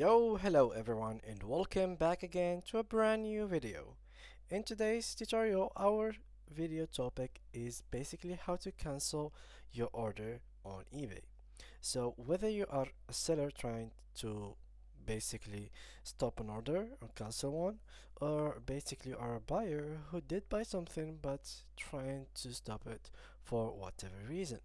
Hello everyone, and welcome back again to a brand new video. In today's tutorial, our video topic is basically how to cancel your order on eBay. So whether you are a seller trying to basically stop an order or cancel one, or basically are a buyer who did buy something but trying to stop it for whatever reason.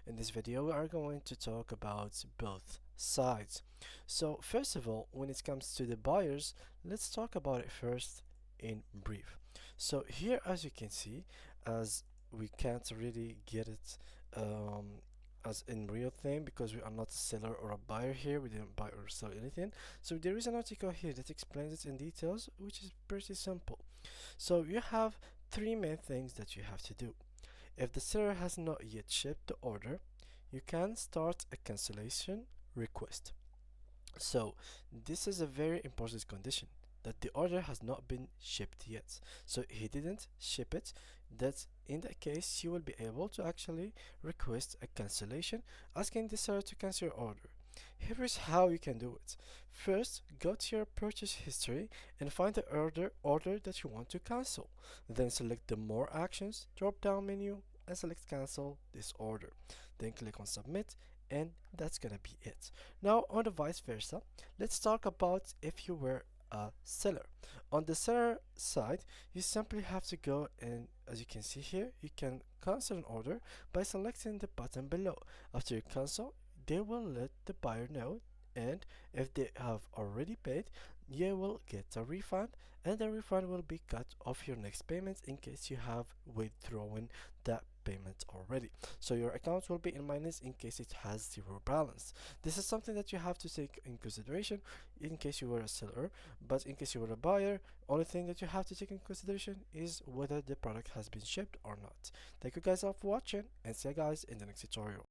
In this video, we are going to talk about both sides. So first of all, when it comes to the buyers, let's talk about it first in brief. So here, as you can see, as we can't really get it um, as in real thing because we are not a seller or a buyer here, we didn't buy or sell anything. So there is an article here that explains it in details, which is pretty simple. So you have three main things that you have to do. If the seller has not yet shipped the order, you can start a cancellation request. So this is a very important condition, that the order has not been shipped yet. So he didn't ship it. That in that case you will be able to actually request a cancellation, asking the seller to cancel your order. Here is how you can do it. First, go to your purchase history and find the order that you want to cancel. Then select the more actions drop down menu and select cancel this order. Then click on submit, and that's gonna be it. Now on the vice versa, let's talk about if you were a seller. On the seller side, you simply have to go, and as you can see here, you can cancel an order by selecting the button below. After you cancel, they will let the buyer know, and if they have already paid, you will get a refund, and the refund will be cut off your next payment in case you have withdrawn that payment already. So your account will be in minus in case it has zero balance. This is something that you have to take in consideration in case you were a seller, but in case you were a buyer, only thing that you have to take in consideration is whether the product has been shipped or not. Thank you guys all for watching, and see you guys in the next tutorial.